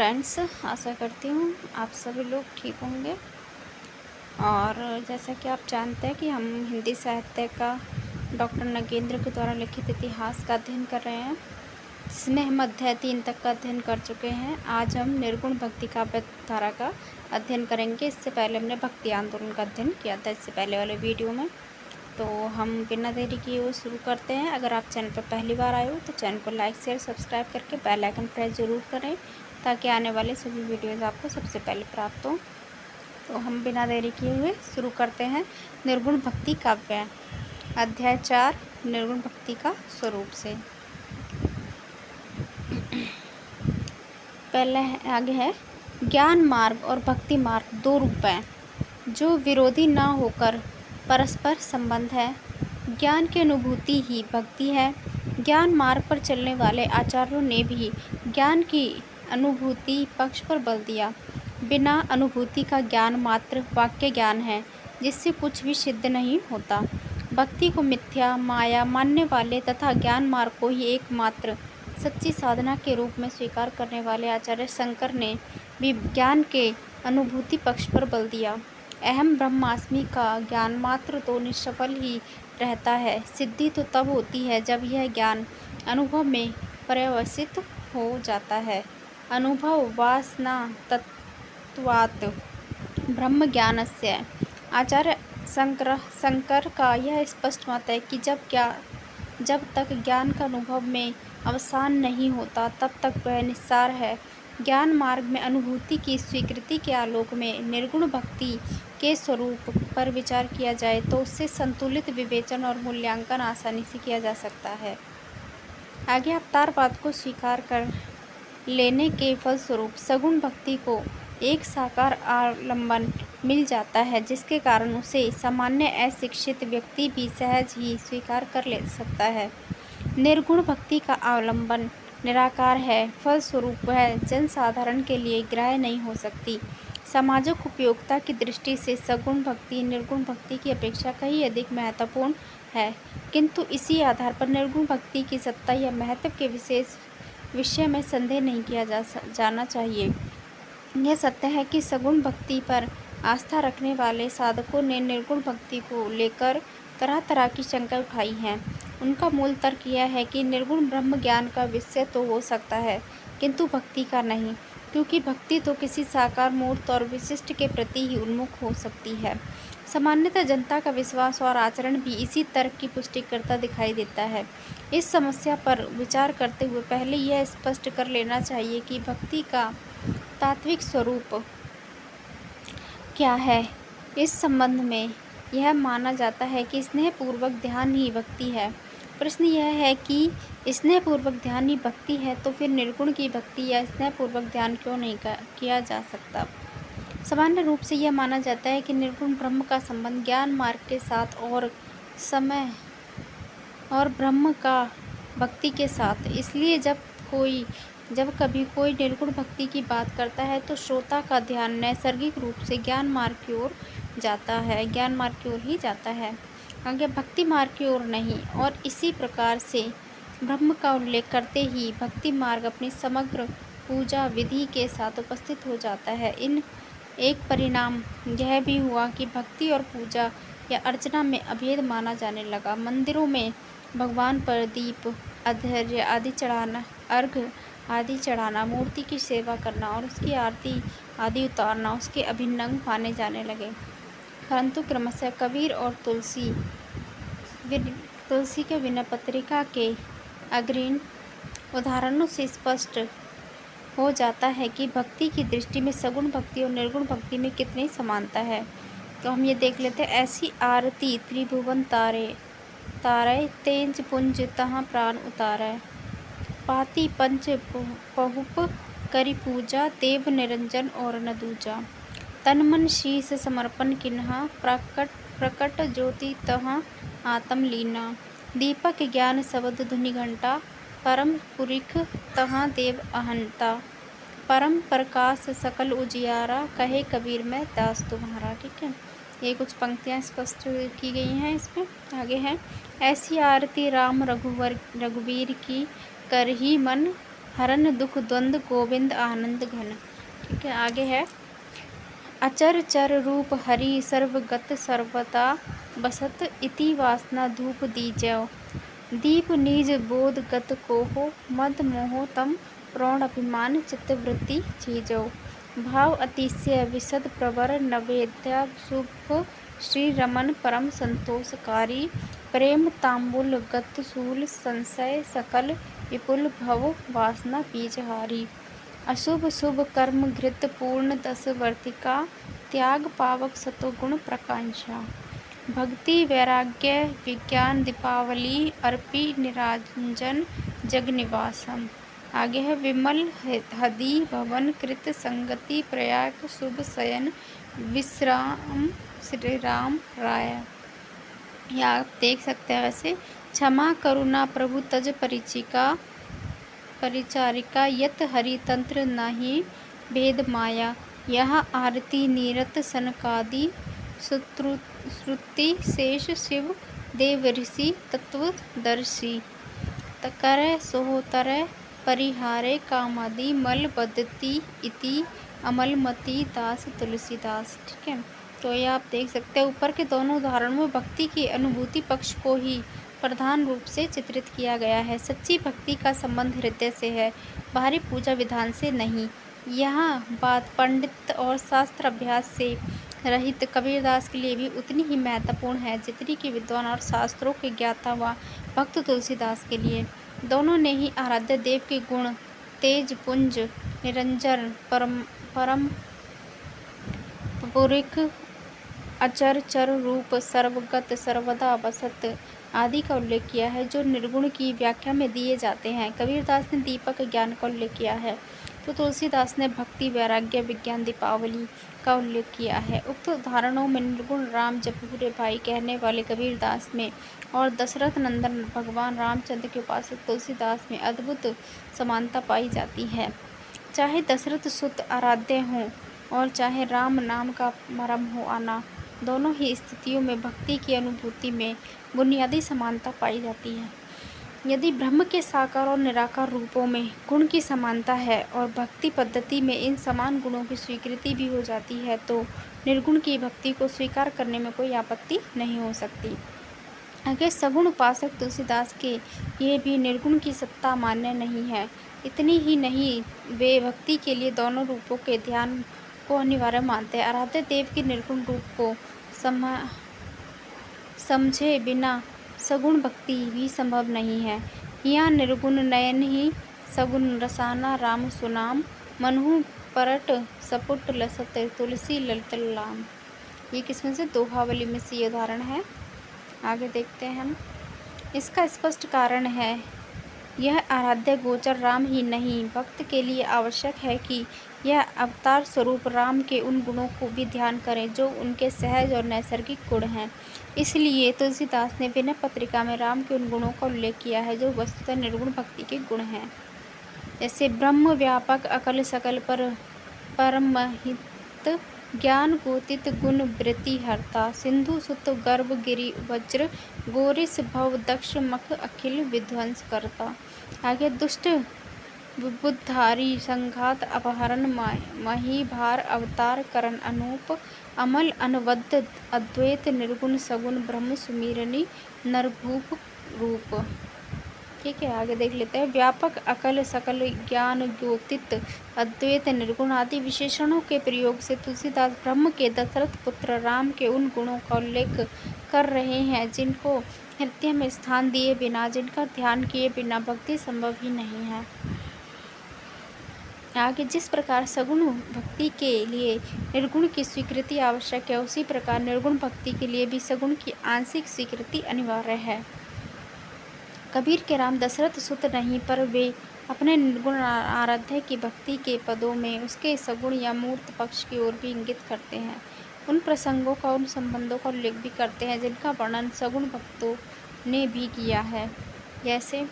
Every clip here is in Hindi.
फ्रेंड्स, आशा करती हूँ आप सभी लोग ठीक होंगे। और जैसा कि आप जानते हैं कि हम हिंदी साहित्य का डॉक्टर नगेंद्र के द्वारा लिखित इतिहास का अध्ययन कर रहे हैं, जिसमें हम अध्याय 3 तक का अध्ययन कर चुके हैं। आज हम निर्गुण भक्ति काव्य धारा का अध्ययन करेंगे। इससे पहले हमने भक्ति आंदोलन का अध्ययन किया था इससे पहले वाले वीडियो में। तो हम बिना देरी किए हुए शुरू करते हैं। अगर आप चैनल पर पहली बार आए हो तो चैनल को लाइक शेयर सब्सक्राइब करके बेल आइकन प्रेस ज़रूर करें, ताकि आने वाले सभी वीडियोज़ आपको सबसे पहले प्राप्त हो। तो हम बिना देरी किए हुए शुरू करते हैं निर्गुण भक्ति काव्य अध्याय 4 निर्गुण भक्ति का स्वरूप से। पहले आगे है, ज्ञान मार्ग और भक्ति मार्ग दो रूप हैं जो विरोधी ना होकर परस्पर संबंध है। ज्ञान की अनुभूति ही भक्ति है। ज्ञान मार्ग पर चलने वाले आचार्यों ने भी ज्ञान की अनुभूति पक्ष पर बल दिया। बिना अनुभूति का ज्ञान मात्र वाक्य ज्ञान है, जिससे कुछ भी सिद्ध नहीं होता। भक्ति को मिथ्या माया मानने वाले तथा ज्ञान मार्ग को ही एकमात्र सच्ची साधना के रूप में स्वीकार करने वाले आचार्य शंकर ने भी ज्ञान के अनुभूति पक्ष पर बल दिया। अहम ब्रह्मास्मि का ज्ञान मात्र तो निष्फल ही रहता है। सिद्धि तो तब होती है जब यह ज्ञान अनुभव में पर्यवसित हो जाता है। अनुभव वासना तत्वात् ब्रह्म ज्ञानस्य। आचार्य शंकर का यह स्पष्ट मत है कि जब तक ज्ञान का अनुभव में अवसान नहीं होता, तब तक वह निस्सार है। ज्ञान मार्ग में अनुभूति की स्वीकृति के आलोक में निर्गुण भक्ति के स्वरूप पर विचार किया जाए तो उससे संतुलित विवेचन और मूल्यांकन आसानी से किया जा सकता है। आगे अवतारवाद को स्वीकार कर लेने के फलस्वरूप सगुण भक्ति को एक साकार आलंबन मिल जाता है, जिसके कारण उसे सामान्य अशिक्षित व्यक्ति भी सहज ही स्वीकार कर ले सकता है। निर्गुण भक्ति का अवलंबन निराकार है, फलस्वरूप वह जनसाधारण के लिए ग्राह्य नहीं हो सकती। सामाजिक उपयोगिता की दृष्टि से सगुण भक्ति निर्गुण भक्ति की अपेक्षा कहीं अधिक महत्वपूर्ण है, किंतु इसी आधार पर निर्गुण भक्ति की सत्ता या महत्व के विषय में संदेह नहीं किया जाना चाहिए। यह सत्य है कि सगुण भक्ति पर आस्था रखने वाले साधकों ने निर्गुण भक्ति को लेकर तरह तरह की शंका उठाई हैं। उनका मूल तर्क यह है कि निर्गुण ब्रह्म ज्ञान का विषय तो हो सकता है, किंतु भक्ति का नहीं, क्योंकि भक्ति तो किसी साकार मूर्त और विशिष्ट के प्रति ही उन्मुख हो सकती है। सामान्यतः जनता का विश्वास और आचरण भी इसी तर्क की पुष्टि करता दिखाई देता है। इस समस्या पर विचार करते हुए पहले यह स्पष्ट कर लेना चाहिए कि भक्ति का तात्विक स्वरूप क्या है। इस संबंध में यह माना जाता है कि स्नेहपूर्वक ध्यान ही भक्ति है। प्रश्न यह है कि स्नेहपूर्वक ध्यान ही भक्ति है, तो फिर निर्गुण की भक्ति या स्नेहपूर्वक ध्यान क्यों नहीं किया जा सकता। सामान्य रूप से यह माना जाता है कि निर्गुण ब्रह्म का संबंध ज्ञान मार्ग के साथ और ब्रह्म का भक्ति के साथ। इसलिए जब कभी कोई निर्गुण भक्ति की बात करता है तो श्रोता का ध्यान नैसर्गिक रूप से ज्ञान मार्ग की ओर ही जाता है, आगे भक्ति मार्ग की ओर नहीं। और इसी प्रकार से ब्रह्म का उल्लेख करते ही भक्ति मार्ग अपनी समग्र पूजा विधि के साथ उपस्थित हो जाता है। एक परिणाम यह भी हुआ कि भक्ति और पूजा या अर्चना में अभेद माना जाने लगा। मंदिरों में भगवान पर दीप अर्घ्य आदि चढ़ाना, मूर्ति की सेवा करना और उसकी आरती आदि उतारना उसके अभिन्न अंग माने जाने लगे। परंतु क्रमशः कबीर और तुलसी के विनय पत्रिका के अग्रणी उदाहरणों से स्पष्ट हो जाता है कि भक्ति की दृष्टि में सगुण भक्ति और निर्गुण भक्ति में कितनी समानता है। तो हम ये देख लेते हैं। ऐसी आरती त्रिभुवन तारे तेज पुंज तहाँ प्राण उतारे, पाती पंच पहुप करी पूजा, देव निरंजन और न दूजा। तन मन शीस समर्पण किन्हा, प्रकट ज्योति तहाँ आत्म लीना। दीपक ज्ञान शब्द धुनि घंटा, परम पुरिख तहाँ देव अहंता। परम प्रकाश सकल उजियारा, कहे कबीर मैं दास तुम्हारा। ठीक है, ये कुछ पंक्तियाँ स्पष्ट की गई हैं इसमें। आगे है, ऐसी आरती राम रघुवीर की, करही मन हरन दुख द्वंद गोविंद आनंद घन। ठीक है, आगे है अचर चर रूप हरि सर्वगत सर्वदा बसत इति वासना धूप दीजौ। दीप निज बोध गत कोहो मद मोहो तम प्रोण अभिमान चित्तवृत्ति चीजौ। भाव अतिशय विशद प्रवर नवेद्या शुभ श्री रमन परम संतोषकारी। प्रेम तांबुल गत शूल संशय सकल विपुल भव वासना बीजहारी। अशुभ शुभ कर्म घृत पूर्ण दस वर्तिका त्याग पावक सतोगुण प्रकांक्षा। भक्ति वैराग्य विज्ञान दीपावली अर्पी निरांजन जगनिवासम। आगे है विमल हदि भवन कृत संगति प्रयाग शुभ शयन विश्राम श्री राम राय। या आप देख सकते हैं वैसे क्षमा करुणा प्रभु तज परिचारिका यत हरि तंत्र नहीं भेद माया। यहाँ आरती नीरत सनकादि श्रुति शेष शिव देव ऋषि तत्वदर्शी। करे सोहोतर परिहारे कामादि मल बदती इति अमलमती दास तुलसीदास। ठीक है, तो ये आप देख सकते हैं ऊपर के दोनों उदाहरणों में भक्ति की अनुभूति पक्ष को ही प्रधान रूप से चित्रित किया गया है। सच्ची भक्ति का संबंध हृदय से है, बाहरी पूजा विधान से नहीं। यहाँ बात पंडित और शास्त्र अभ्यास से रहित कबीरदास के लिए भी उतनी ही महत्वपूर्ण है जितनी कि विद्वान और शास्त्रों के ज्ञाता व भक्त तुलसीदास के लिए। दोनों ने ही आराध्य देव के गुण तेज पुंज निरंजन परम पुरिक अचर चर रूप सर्वगत सर्वदा बसत आदि का उल्लेख किया है जो निर्गुण की व्याख्या में दिए जाते हैं। कबीरदास ने दीपक ज्ञान का उल्लेख किया है तो तुलसीदास ने भक्ति वैराग्य विज्ञान दीपावली का उल्लेख किया है। उक्त उदाहरणों में निर्गुण राम जपूरे भाई कहने वाले कबीरदास में और दशरथ नंदन भगवान रामचंद्र के उपासक तुलसीदास में अद्भुत समानता पाई जाती है। चाहे दशरथ सुत आराध्य हों और चाहे राम नाम का मरम हो आना, दोनों ही स्थितियों में भक्ति की अनुभूति में बुनियादी समानता पाई जाती है। यदि ब्रह्म के साकार और निराकार रूपों में गुण की समानता है और भक्ति पद्धति में इन समान गुणों की स्वीकृति भी हो जाती है तो निर्गुण की भक्ति को स्वीकार करने में कोई आपत्ति नहीं हो सकती। आगे सगुण उपासक तुलसीदास के ये भी निर्गुण की सत्ता मान्य नहीं है। इतनी ही नहीं, वे भक्ति के लिए दोनों रूपों के ध्यान को अनिवार्य मानते हैं। आराध्य देव के निर्गुण रूप को समझे बिना सगुण भक्ति भी संभव नहीं है। यहाँ निर्गुण नयन ही सगुण रसाना राम सुनाम मनहु परट सपुट लसत तुलसी ललित लाम। ये किसमें से दोहावली में से ये उदाहरण है। आगे देखते हैं हम। इसका स्पष्ट कारण है यह आराध्य गोचर राम ही नहीं भक्त के लिए आवश्यक है कि यह अवतार स्वरूप राम के उन गुणों को भी ध्यान करें जो उनके सहज और नैसर्गिक गुण हैं। इसलिए तुलसीदास ने विनय पत्रिका में राम के उन गुणों का उल्लेख किया है जो वस्तुतः निर्गुण भक्ति के गुण हैं। जैसे ब्रह्म व्यापक अकल सकल पर परमहित ज्ञान गोतित गुण वृत्ति हरता सिंधु सुत गर्भ गिरि वज्र गोरिस भव दक्ष मख अखिल विध्वंस करता। आगे दुष्ट बुद्धारी संघात अपहरण मही भार अवतार करण अनूप अमल अनवद्य अद्वैत निर्गुण सगुण ब्रह्म सुमीरनी नरभूप रूप। ठीक है, आगे देख लेते हैं। व्यापक अकल सकल ज्ञान ज्योतित अद्वैत निर्गुण आदि विशेषणों के प्रयोग से तुलसीदास ब्रह्म के दशरथ पुत्र राम के उन गुणों का उल्लेख कर रहे हैं जिनको हृदय में स्थान दिए बिना, जिनका ध्यान किए बिना भक्ति संभव ही नहीं है। आगे जिस प्रकार सगुण भक्ति के लिए निर्गुण की स्वीकृति आवश्यक है उसी प्रकार निर्गुण भक्ति के लिए भी सगुण की आंशिक स्वीकृति अनिवार्य है। कबीर के राम दशरथ सुत नहीं पर वे अपने निर्गुण आराध्य की भक्ति के पदों में उसके सगुण या मूर्त पक्ष की ओर भी इंगित करते हैं। उन प्रसंगों का उन संबंधों का उल्लेख भी करते हैं जिनका वर्णन सगुण भक्तों ने भी किया है। जैसे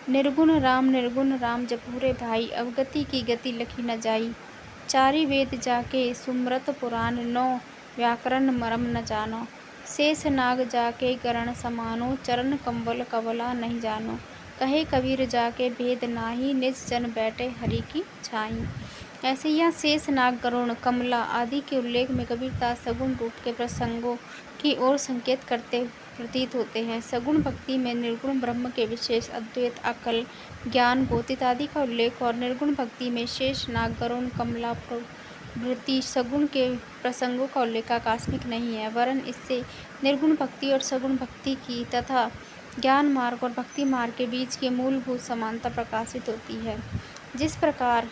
निर्गुण राम जपूरे भाई अवगति की गति लखी न जाई। चारि वेद जाके सुमरत पुराण नौ व्याकरण मरम न जानो। शेष नाग जाके गरण समानो चरण कंबल कबला नहीं जानो। कहे कबीर जाके भेद नाही, निज जन बैठे हरि की छाई। ऐसे यहाँ शेष नाग गरुण कमला आदि के उल्लेख में कबीरदास सगुण रूप के प्रसंगों की ओर संकेत करते प्रतीत होते हैं। सगुण भक्ति में निर्गुण ब्रह्म के विशेष अद्वैत अकल ज्ञान बोध इत्यादि का उल्लेख और निर्गुण भक्ति में शेष नाग गरुण कमला प्रभृति सगुण के प्रसंगों का उल्लेख आकस्मिक नहीं है, वरन इससे निर्गुण भक्ति और सगुण भक्ति की तथा ज्ञान मार्ग और भक्ति मार्ग के बीच की मूलभूत समानता प्रकाशित होती है। जिस प्रकार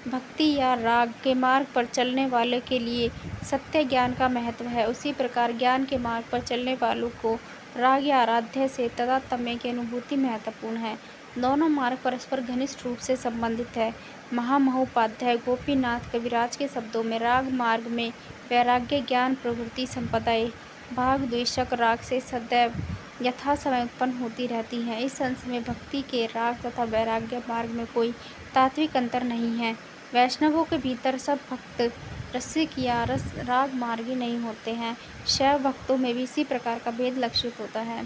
भक्ति या राग के मार्ग पर चलने वाले के लिए सत्य ज्ञान का महत्व है, उसी प्रकार ज्ञान के मार्ग पर चलने वालों को राग या आराध्य से तादात्म्य की अनुभूति महत्वपूर्ण है। दोनों मार्ग परस्पर घनिष्ठ रूप से संबंधित है। महामहोपाध्याय गोपीनाथ कविराज के शब्दों में राग मार्ग में वैराग्य ज्ञान प्रवृत्ति संपदाएं भाग द्वेषक राग से सदैव यथा समय उत्पन्न होती रहती हैं। इस अंश में भक्ति के राग तथा वैराग्य मार्ग में कोई तात्विक अंतर नहीं है। वैष्णवों के भीतर सब भक्त रसिक या राग मार्गी नहीं होते हैं। शैव भक्तों में भी इसी प्रकार का भेद लक्षित होता है।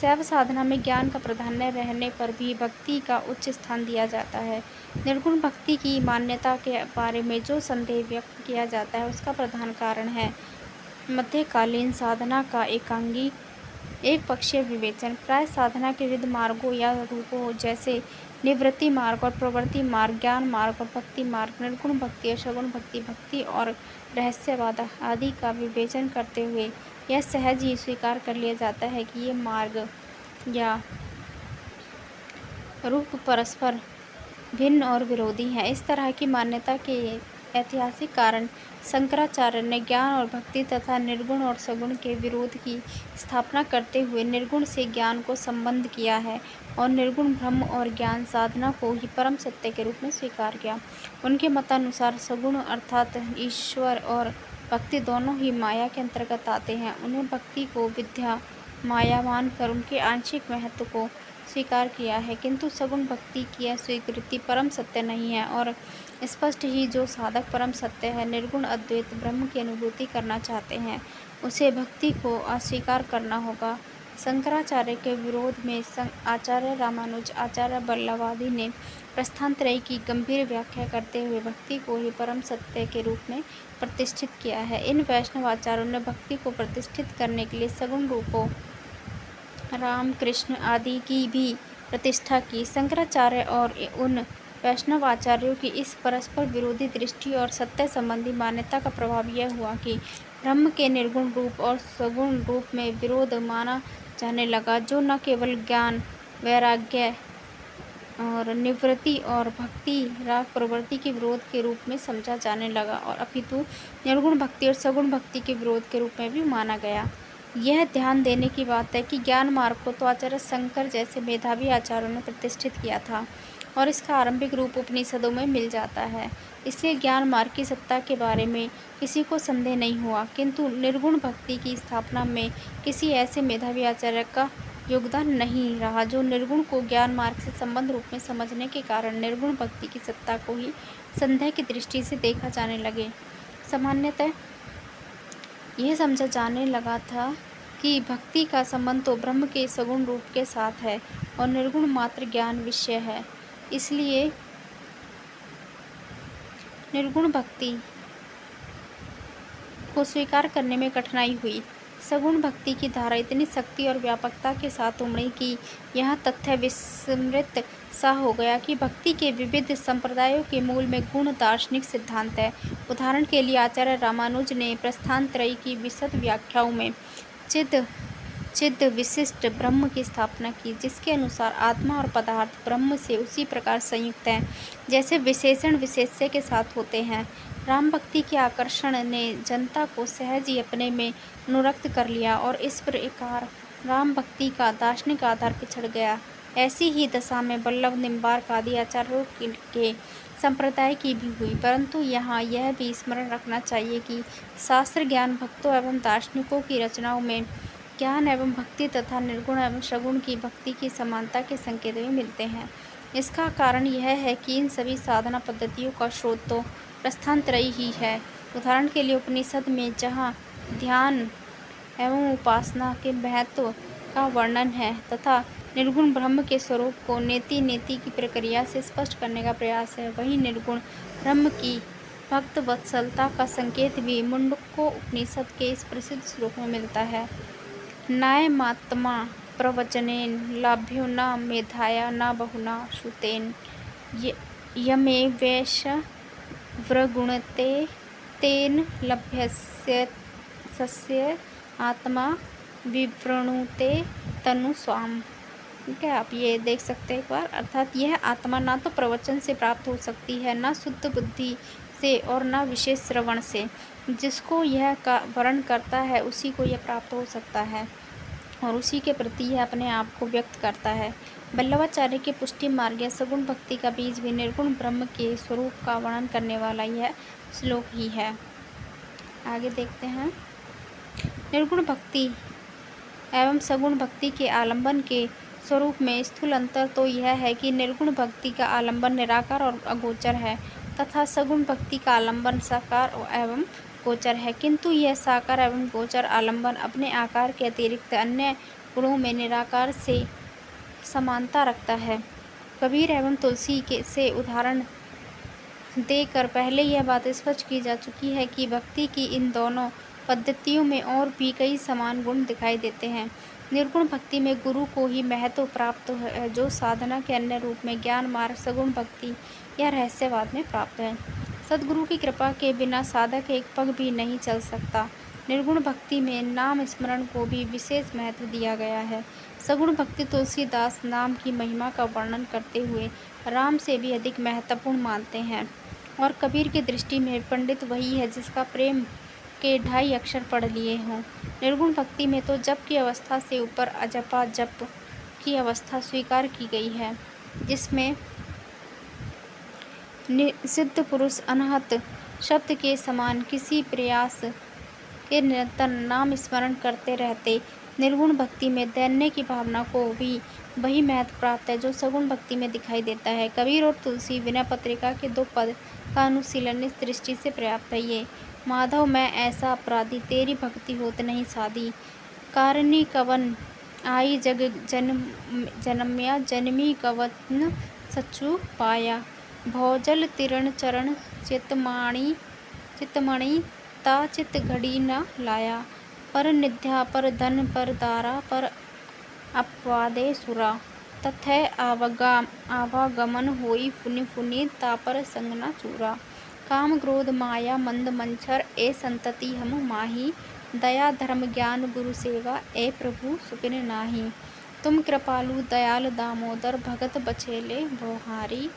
शैव साधना में ज्ञान का प्राधान्य रहने पर भी भक्ति का उच्च स्थान दिया जाता है। निर्गुण भक्ति की मान्यता के बारे में जो संदेह व्यक्त किया जाता है, उसका प्रधान कारण है मध्यकालीन साधना का एकांगी एक पक्षीय विवेचन। प्राय साधना के विविध मार्गों या रूपों जैसे निवृत्ति मार्ग और प्रवृत्ति मार्ग, ज्ञान मार्ग और भक्ति मार्ग, निर्गुण भक्ति और सगुण भक्ति, भक्ति और रहस्यवाद आदि का विवेचन करते हुए यह सहज ही स्वीकार कर लिया जाता है कि ये मार्ग या रूप परस्पर भिन्न और विरोधी हैं। इस तरह की मान्यता के ऐतिहासिक कारण शंकराचार्य ने ज्ञान और भक्ति तथा निर्गुण और सगुण के विरोध की स्थापना करते हुए निर्गुण से ज्ञान को संबद्ध किया है और निर्गुण ब्रह्म और ज्ञान साधना को ही परम सत्य के रूप में स्वीकार किया। उनके मतानुसार सगुण अर्थात ईश्वर और भक्ति दोनों ही माया के अंतर्गत आते हैं। उन्हें भक्ति को विद्या माया मानकर उनके आंशिक महत्व को स्वीकार किया है, किंतु सगुण भक्ति की यह स्वीकृति परम सत्य नहीं है और स्पष्ट ही जो साधक परम सत्य है निर्गुण अद्वैत ब्रह्म की अनुभूति करना चाहते हैं, उसे भक्ति को अस्वीकार करना होगा। शंकराचार्य के विरोध में आचार्य रामानुज, आचार्य वल्लभादि ने प्रस्थानत्रयी की गंभीर व्याख्या करते हुए भक्ति को ही परम सत्य के रूप में प्रतिष्ठित किया है। इन वैष्णव आचार्यों ने भक्ति को प्रतिष्ठित करने के लिए सगुण रूपों राम कृष्ण आदि की भी प्रतिष्ठा की। शंकराचार्य और उन वैष्णव आचार्यों की इस परस्पर विरोधी दृष्टि और सत्य संबंधी मान्यता का प्रभाव यह हुआ कि ब्रह्म के निर्गुण रूप और सगुण रूप में विरोध माना जाने लगा, जो न केवल ज्ञान वैराग्य और निवृत्ति और भक्ति राग प्रवृत्ति के विरोध के रूप में समझा जाने लगा और अपितु निर्गुण भक्ति और सगुण भक्ति के विरोध के रूप में भी माना गया। यह ध्यान देने की बात है कि ज्ञान मार्ग को तो आचार्य शंकर जैसे मेधावी आचार्यों ने प्रतिष्ठित किया था और इसका आरंभिक रूप उपनिषदों में मिल जाता है, इसलिए ज्ञान मार्ग की सत्ता के बारे में किसी को संदेह नहीं हुआ। किंतु निर्गुण भक्ति की स्थापना में किसी ऐसे मेधावी आचार्य का योगदान नहीं रहा जो निर्गुण को ज्ञान मार्ग से संबंध रूप में समझने के कारण निर्गुण भक्ति की सत्ता को ही संदेह की दृष्टि से देखा जाने लगे। सामान्यतः यह समझा जाने लगा था कि भक्ति का संबंध तो ब्रह्म के सगुण रूप के साथ है और निर्गुण मात्र ज्ञान विषय है, इसलिए निर्गुण भक्ति को स्वीकार करने में कठिनाई हुई। सगुण भक्ति की धारा इतनी शक्ति और व्यापकता के साथ उमड़ी कि यह तथ्य विस्मृत सा हो गया कि भक्ति के विविध संप्रदायों के मूल में गुण दार्शनिक सिद्धांत है। उदाहरण के लिए आचार्य रामानुज ने प्रस्थानत्रयी की विशद व्याख्याओं में चिद विशिष्ट ब्रह्म की स्थापना की, जिसके अनुसार आत्मा और पदार्थ ब्रह्म से उसी प्रकार संयुक्त हैं जैसे विशेषण विशेष्य के साथ होते हैं। राम भक्ति के आकर्षण ने जनता को सहज ही अपने में अनुरक्त कर लिया और इस प्रकार राम भक्ति का दार्शनिक आधार पिछड़ गया। ऐसी ही दशा में वल्लभ निम्बार्क आदि आचार्यों के संप्रदाय की भी हुई, परंतु यहाँ यह भी स्मरण रखना चाहिए कि शास्त्र ज्ञान भक्तों एवं दार्शनिकों की रचनाओं में ज्ञान एवं भक्ति तथा निर्गुण एवं सगुण की भक्ति की समानता के संकेत भी मिलते हैं। इसका कारण यह है कि इन सभी साधना पद्धतियों का स्रोत तो प्रस्थानत्रयी ही है। उदाहरण के लिए उपनिषद में जहाँ ध्यान एवं उपासना के महत्व का वर्णन है तथा निर्गुण ब्रह्म के स्वरूप को नेति नेति की प्रक्रिया से स्पष्ट करने का प्रयास है। वहीं निर्गुण ब्रह्म की भक्त वत्सलता का संकेत भी मुंडको उपनिषद के इस प्रसिद्ध श्लोक में मिलता है। नायमात्मा प्रवचनेन लाभ्यो न मेधाया न बहुना श्रुतेन यमे वैश व्रगुणते तेन लभ्यस्य सस्य आत्मा विवृणुते तनु स्वाम। ठीक है, आप ये देख सकते हैं एक बार। अर्थात यह आत्मा ना तो प्रवचन से प्राप्त हो सकती है, ना शुद्ध बुद्धि से और ना विशेष श्रवण से। जिसको यह का वर्ण करता है उसी को यह प्राप्त हो सकता है और उसी के प्रति यह अपने आप को व्यक्त करता है। वल्लभाचार्य के पुष्टि मार्ग या सगुण भक्ति का बीज भी निर्गुण ब्रह्म के स्वरूप का वर्णन करने वाला यह श्लोक ही है। आगे देखते हैं। निर्गुण भक्ति एवं सगुण भक्ति के आलंबन के स्वरूप में स्थूल अंतर तो यह है कि निर्गुण भक्ति का आलंबन निराकार और अगोचर है तथा सगुण भक्ति का आलंबन साकार एवं गोचर है, किंतु यह साकार एवं गोचर आलंबन अपने आकार के अतिरिक्त अन्य गुणों में निराकार से समानता रखता है। कबीर एवं तुलसी के से उदाहरण देकर पहले यह बात स्पष्ट की जा चुकी है कि भक्ति की इन दोनों पद्धतियों में और भी कई समान गुण दिखाई देते हैं। निर्गुण भक्ति में गुरु को ही महत्व प्राप्त है, जो साधना के अन्य रूप में ज्ञान मार्ग सगुण भक्ति या रहस्यवाद में प्राप्त है। सद्गुरु की कृपा के बिना साधक एक पग भी नहीं चल सकता। निर्गुण भक्ति में नाम स्मरण को भी विशेष महत्व दिया गया है। सगुण भक्ति तुलसीदास नाम की महिमा का वर्णन करते हुए राम से भी अधिक महत्वपूर्ण मानते हैं और कबीर की दृष्टि में पंडित वही है जिसका प्रेम के 2.5 अक्षर पढ़ लिए हों। निर्गुण भक्ति में तो जप की अवस्था से ऊपर अजपा जप की अवस्था स्वीकार की गई है, जिसमें सिद्ध पुरुष अनहत शब्द के समान किसी प्रयास के निरंतर नाम स्मरण करते रहते। निर्गुण भक्ति में दैन्य की भावना को भी वही महत्व प्राप्त है जो सगुण भक्ति में दिखाई देता है। कबीर और तुलसी विनय पत्रिका के 2 पद का अनुशीलन इस दृष्टि से पर्याप्त है। ये माधव मैं ऐसा अपराधी, तेरी भक्ति होत नहीं साधी। कारणी कवन आई जग जन्म्या, जन्मी कवन सच्चु पाया। भौजल तिरण चरण चितमणि ता चित घड़ी न लाया। पर निध्या पर धन पर दारा, पर अपवादे सुरा। तथै आवागमन होई फुनि फुनि, ता पर संग न चूरा। काम क्रोध माया मंद मंछर, ए संतति हम माही। दया धर्म ज्ञान गुरु सेवा, ए प्रभु सुपिन नाही। तुम कृपालु दयाल दामोदर, भगत बछेले भोहारी।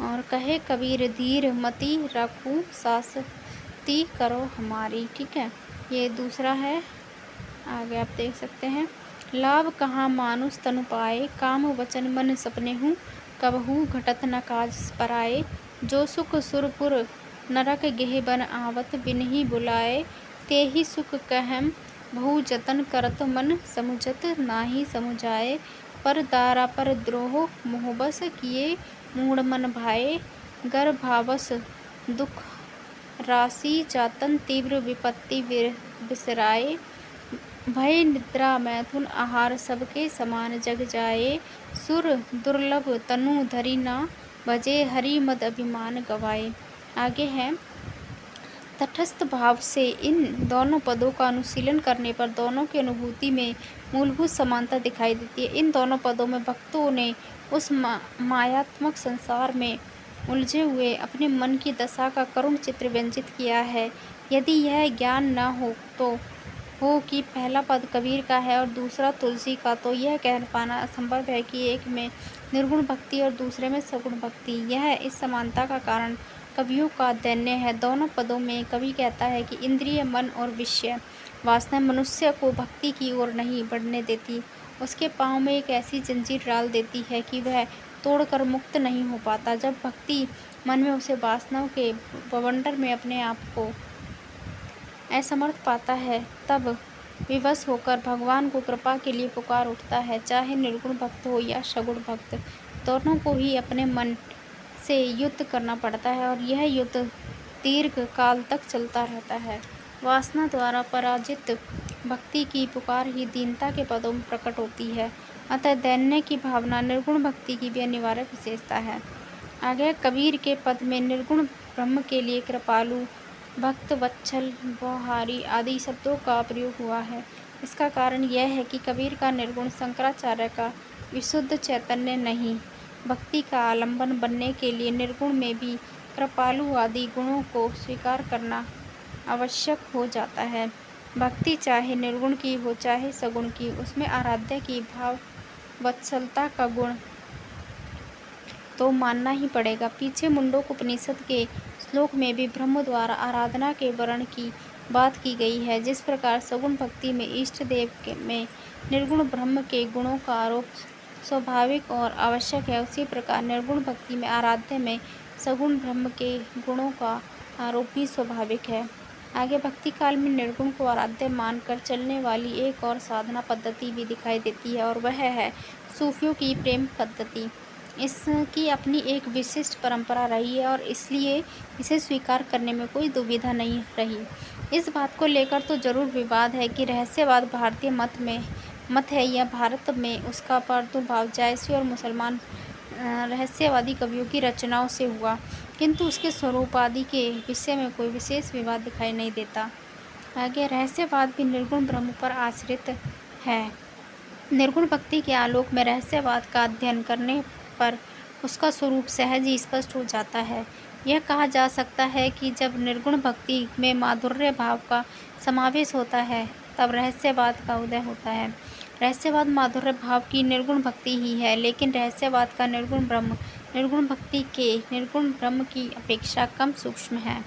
और कहे कबीर धीर मति, रखू सासती करो हमारी। ठीक है, ये दूसरा है। आगे आप देख सकते हैं। लाभ कहाँ मानुष तनु पाए, काम वचन मन सपने हूँ। कबहू घटत न काज पराए, जो सुख सुरपुर नरक गेह बन आवत। बिनहि बुलाए ते ही सुख कहम, बहु जतन करत मन समुझत नाही समुझाए। पर दारा पर द्रोह मोहबस, किए मूढ़ मन भाए। गर भावस दुख राशि, जातन तीव्र विपत्ति बिसराए। भय निद्रा मैथुन आहार, सबके समान जग जाए। सुर दुर्लभ तनु धरि ना, भजे हरि मद अभिमान गवाए। आगे है। तटस्थ भाव से इन दोनों पदों का अनुशीलन करने पर दोनों की अनुभूति में मूलभूत समानता दिखाई देती है। इन दोनों पदों में भक्तों ने उस मायात्मक संसार में उलझे हुए अपने मन की दशा का करुण चित्र व्यंजित किया है। यदि यह ज्ञान न हो तो हो कि पहला पद कबीर का है और दूसरा तुलसी का, तो यह कह पाना असंभव है कि एक में निर्गुण भक्ति और दूसरे में सगुण भक्ति। यह इस समानता का कारण कवियों का दैन्य है। दोनों पदों में कवि कहता है कि इंद्रिय मन और विषय वासना मनुष्य को भक्ति की ओर नहीं बढ़ने देती, उसके पाँव में एक ऐसी जंजीर डाल देती है कि वह तोड़कर मुक्त नहीं हो पाता। जब भक्ति मन में उसे वासनाओं के बवंडर में अपने आप को असमर्थ पाता है, तब विवश होकर भगवान को कृपा के लिए पुकार उठता है। चाहे निर्गुण भक्त हो या सगुण भक्त, दोनों को ही अपने मन से युद्ध करना पड़ता है और यह युद्ध दीर्घ काल तक चलता रहता है। वासना द्वारा पराजित भक्ति की पुकार ही दीनता के पदों में प्रकट होती है। अतः दैन्य की भावना निर्गुण भक्ति की भी अनिवार्य विशेषता है। आगे कबीर के पद में निर्गुण ब्रह्म के लिए कृपालु, भक्त वत्सल, बहुहारी आदि शब्दों का प्रयोग हुआ है। इसका कारण यह है कि कबीर का निर्गुण शंकराचार्य का विशुद्ध चैतन्य नहीं, भक्ति का आलंबन बनने के लिए निर्गुण में भी कृपालु आदि गुणों को स्वीकार करना आवश्यक हो जाता है। भक्ति चाहे निर्गुण की हो चाहे सगुण की, उसमें आराध्य की भाव वत्सलता का गुण तो मानना ही पड़ेगा। पीछे मुंडकोपनिषद के श्लोक में भी ब्रह्म द्वारा आराधना के वर्ण की बात की गई है। जिस प्रकार सगुण भक्ति में इष्ट देव में निर्गुण ब्रह्म के गुणों का आरोप स्वाभाविक और आवश्यक है, उसी प्रकार निर्गुण भक्ति में आराध्य में सगुण ब्रह्म के गुणों का आरोप भी स्वाभाविक है। आगे भक्ति काल में निर्गुण को आराध्य मानकर चलने वाली एक और साधना पद्धति भी दिखाई देती है, और वह है सूफियों की प्रेम पद्धति। इसकी अपनी एक विशिष्ट परंपरा रही है और इसलिए इसे स्वीकार करने में कोई दुविधा नहीं रही। इस बात को लेकर तो जरूर विवाद है कि रहस्यवाद भारतीय मत है या भारत में उसका प्रादुर्भाव जायसी और मुसलमान रहस्यवादी कवियों की रचनाओं से हुआ, किंतु उसके स्वरूप आदि के विषय में कोई विशेष विवाद दिखाई नहीं देता। आगे रहस्यवाद भी निर्गुण ब्रह्म पर आश्रित है। निर्गुण भक्ति के आलोक में रहस्यवाद का अध्ययन करने पर उसका स्वरूप सहज ही स्पष्ट हो जाता है। यह कहा जा सकता है कि जब निर्गुण भक्ति में माधुर्य भाव का समावेश होता है, तब रहस्यवाद का उदय होता है। रहस्यवाद माधुर्य भाव की निर्गुण भक्ति ही है, लेकिन रहस्यवाद का निर्गुण ब्रह्म निर्गुण भक्ति के निर्गुण ब्रह्म की अपेक्षा कम सूक्ष्म है।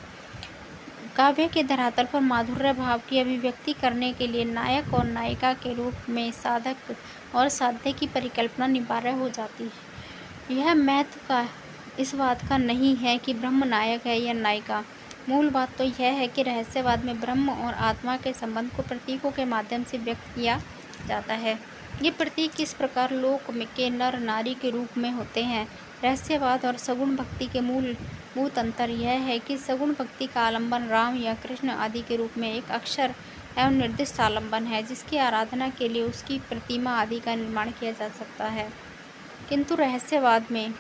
काव्य के धरातल पर माधुर्य भाव की अभिव्यक्ति करने के लिए नायक और नायिका के रूप में साधक और साध्य की परिकल्पना अनिवार्य हो जाती है। यह महत्व का इस बात का नहीं है कि ब्रह्म नायक है या नायिका। मूल बात तो यह है कि रहस्यवाद में ब्रह्म और आत्मा के संबंध को प्रतीकों के माध्यम से व्यक्त किया जाता है। ये प्रतीक किस प्रकार लोक के नर नारी के रूप में होते हैं। रहस्यवाद और सगुण भक्ति के मूलभूत अंतर यह है कि सगुण भक्ति का आलंबन राम या कृष्ण आदि के रूप में एक अक्षर एवं निर्दिष्ट आलंबन है, जिसकी आराधना के लिए उसकी प्रतिमा आदि का निर्माण किया जा सकता है, किंतु रहस्यवाद में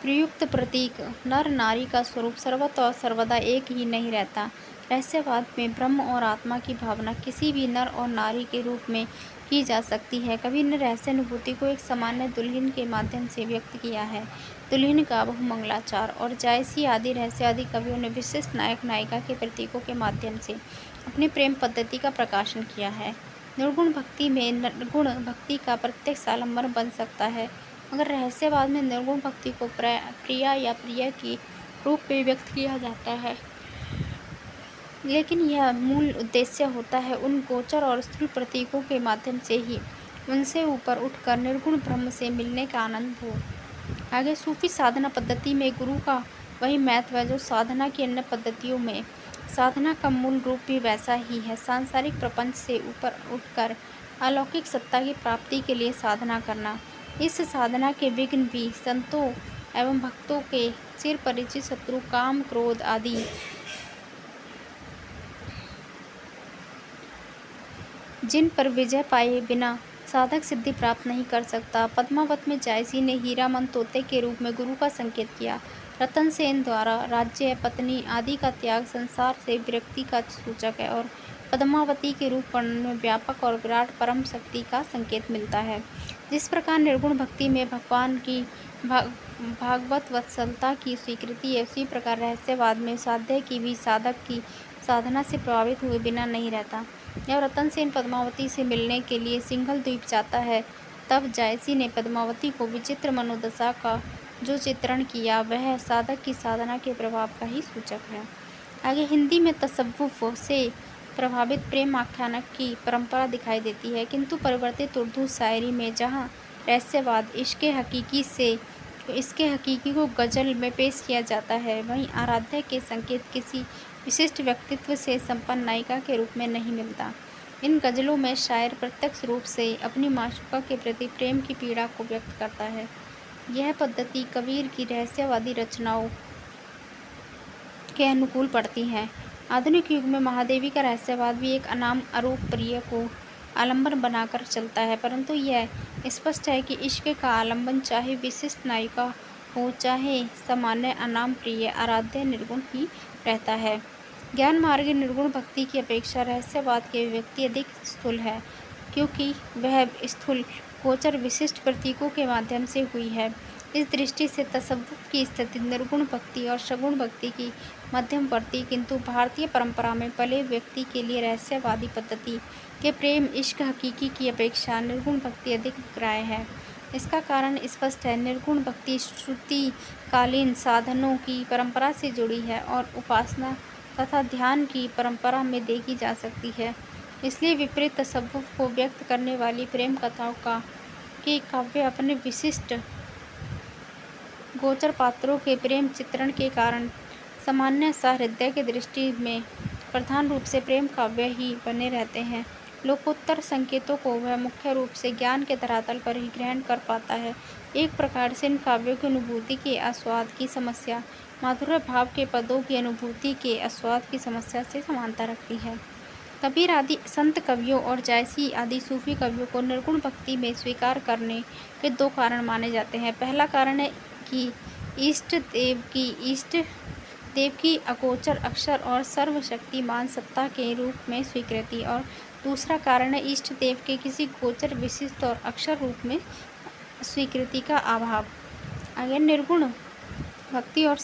प्रयुक्त प्रतीक नर नारी का स्वरूप सर्वथा और सर्वदा एक ही नहीं रहता। रहस्यवाद में ब्रह्म और आत्मा की भावना किसी भी नर और नारी के रूप में की जा सकती है। कबीर ने रहस्यानुभूति को एक सामान्य दुल्हन के माध्यम से व्यक्त किया है। दुल्हन का बहुमंगलाचार और जायसी आदि रहस्यवादी कवियों ने विशिष्ट नायक नायिका के प्रतीकों के माध्यम से अपनी प्रेम पद्धति का प्रकाशन किया है। निर्गुण भक्ति में निर्गुण भक्ति का प्रत्यक्ष आलंबन बन सकता है, मगर रहस्यवाद में निर्गुण भक्ति को प्रिया या प्रिय की रूप में व्यक्त किया जाता है, लेकिन यह मूल उद्देश्य होता है उन गोचर और स्थूल प्रतीकों के माध्यम से ही उनसे ऊपर उठकर निर्गुण ब्रह्म से मिलने का आनंद हो। आगे सूफी साधना पद्धति में गुरु का वही महत्व है जो साधना की अन्य पद्धतियों में। साधना का मूल रूप भी वैसा ही है, सांसारिक प्रपंच से ऊपर उठकर अलौकिक सत्ता की प्राप्ति के लिए साधना करना। इस साधना के विघ्न भी संतों एवं भक्तों के चिर परिचित शत्रु काम क्रोध आदि जिन पर विजय पाए बिना साधक सिद्धि प्राप्त नहीं कर सकता। पद्मावत में जायसी ने हीरामन तोते के रूप में गुरु का संकेत किया। रतन सेन द्वारा राज्य पत्नी आदि का त्याग संसार से विरक्ति का सूचक है, और पद्मावती के रूप वर्णन में व्यापक और विराट परम शक्ति का संकेत मिलता है। जिस प्रकार निर्गुण भक्ति में भगवान की भागवत वत्सलता की स्वीकृति है, उसी प्रकार रहस्यवाद में साध्य की भी साधक की साधना से प्रभावित हुए बिना नहीं रहता। जब रतन सेन पद्मावती से मिलने के लिए सिंघल द्वीप जाता है, तब जायसी ने पद्मावती को विचित्र मनोदशा का जो चित्रण किया, वह साधक की साधना के प्रभाव का ही सूचक है। आगे हिंदी में तसव्वुफ से प्रभावित प्रेम आख्यानक की परंपरा दिखाई देती है, किंतु परिवर्तित उर्दू शायरी में जहाँ रहस्यवाद इश्क़े हकीकी को गज़ल में पेश किया जाता है, वहीं आराध्य के संकेत किसी विशिष्ट व्यक्तित्व से संपन्न नायिका के रूप में नहीं मिलता। इन गज़लों में शायर प्रत्यक्ष रूप से अपनी माशूका के प्रति प्रेम की पीड़ा को व्यक्त करता है। यह पद्धति कबीर की रहस्यवादी रचनाओं के अनुकूल पड़ती है। आधुनिक युग में महादेवी का रहस्यवाद भी एक अनाम अरूप प्रिय को आलंबन बनाकर चलता है, परंतु यह स्पष्ट है कि इश्क का आलंबन चाहे विशिष्ट नायिका हो, चाहे सामान्य अनाम प्रिय आराध्य निर्गुण ही रहता है। ज्ञान मार्ग निर्गुण भक्ति की अपेक्षा रहस्यवाद की अभिव्यक्ति अधिक स्थूल है, क्योंकि वह स्थूल गोचर विशिष्ट प्रतीकों के माध्यम से हुई है। इस दृष्टि से तसव्वुफ़ की स्थिति निर्गुण भक्ति और सगुण भक्ति की मध्यमवर्ती किंतु भारतीय परंपरा में पले व्यक्ति के लिए रहस्यवादी पद्धति के प्रेम इश्क हकीकी की अपेक्षा निर्गुण भक्ति अधिक ग्राह्य है। इसका कारण स्पष्ट है। निर्गुण भक्ति श्रुतिकालीन साधनों की परंपरा से जुड़ी है और उपासना तथा ध्यान की परंपरा में देखी जा सकती है। इसलिए विपरीत तसव्वुफ़ को व्यक्त करने वाली प्रेम कथाओं के काव्य अपने विशिष्ट गोचर पात्रों के प्रेम चित्रण के कारण सामान्य सहृदय की दृष्टि में प्रधान रूप से प्रेम काव्य ही बने रहते हैं। लोकोत्तर संकेतों को वह मुख्य रूप से ज्ञान के धरातल पर ही ग्रहण कर पाता है। एक प्रकार से इन काव्यों की अनुभूति के आस्वाद की समस्या माधुर्य भाव के पदों की अनुभूति के आस्वाद की समस्या से समानता रखती है। कबीर आदि संत कवियों और जायसी आदि सूफी कवियों को निर्गुण भक्ति में स्वीकार करने के दो कारण माने जाते हैं। पहला कारण है कि इष्ट देव की अगोचर अक्षर और सर्वशक्तिमान सत्ता के रूप में स्वीकृति, और दूसरा कारण है इष्ट देव के किसी गोचर विशिष्ट और अक्षर रूप में स्वीकृति का अभाव। अगर निर्गुण भक्ति और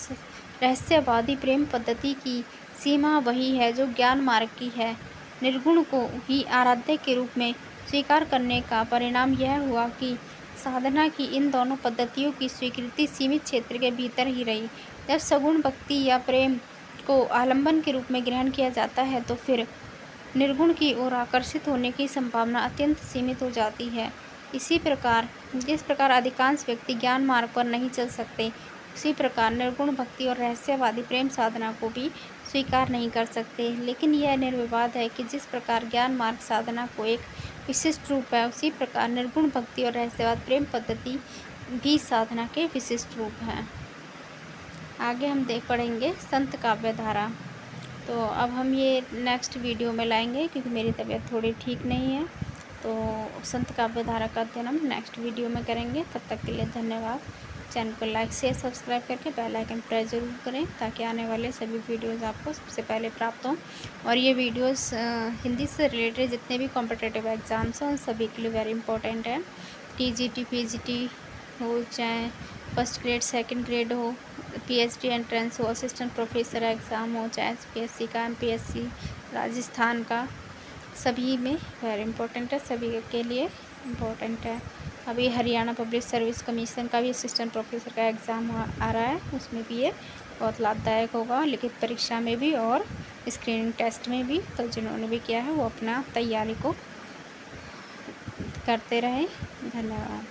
रहस्यवादी प्रेम पद्धति की सीमा वही है जो ज्ञान मार्ग की है। निर्गुण को ही आराध्य के रूप में स्वीकार करने का परिणाम यह हुआ कि साधना की इन दोनों पद्धतियों की स्वीकृति सीमित क्षेत्र के भीतर ही रही। जब सगुण भक्ति या प्रेम को आलंबन के रूप में ग्रहण किया जाता है तो फिर निर्गुण की ओर आकर्षित होने की संभावना अत्यंत सीमित हो जाती है। इसी प्रकार जिस प्रकार अधिकांश व्यक्ति ज्ञान मार्ग पर नहीं चल सकते, उसी प्रकार निर्गुण भक्ति और रहस्यवादी प्रेम साधना को भी स्वीकार नहीं कर सकते। लेकिन यह निर्विवाद है कि जिस प्रकार ज्ञान मार्ग साधना को एक विशिष्ट रूप है, उसी प्रकार निर्गुण भक्ति और रहस्यवाद प्रेम पद्धति भी साधना के विशिष्ट रूप हैं। आगे हम पढ़ेंगे संत काव्य धारा। तो अब हम ये नेक्स्ट वीडियो में लाएंगे, क्योंकि मेरी तबीयत थोड़ी ठीक नहीं है। तो संत काव्य धारा का अध्ययन हम नेक्स्ट वीडियो में करेंगे। तब तक के लिए धन्यवाद। चैनल को लाइक शेयर सब्सक्राइब करके बेल आइकन प्रेस जरूर करें, ताकि आने वाले सभी वीडियोस आपको सबसे पहले प्राप्त हों। और ये वीडियोस हिंदी से रिलेटेड जितने भी कॉम्पिटिटिव एग्ज़ाम्स हैं उन सभी के लिए वेरी इंपॉर्टेंट है। टीजीटी पीजीटी हो, चाहे फर्स्ट ग्रेड सेकंड ग्रेड हो, पीएचडी एंट्रेंस हो, असिस्टेंट प्रोफेसर एग्ज़ाम हो, चाहे एसपीएससी का, एमपीएससी राजस्थान का, सभी में वेरी इंपॉर्टेंट है, सभी के लिए इम्पोर्टेंट है। अभी हरियाणा पब्लिक सर्विस कमीशन का भी असिस्टेंट प्रोफेसर का एग्ज़ाम आ रहा है, उसमें भी ये बहुत लाभदायक होगा, लिखित परीक्षा में भी और स्क्रीनिंग टेस्ट में भी। तो जिन्होंने भी किया है वो अपना तैयारी को करते रहें। धन्यवाद।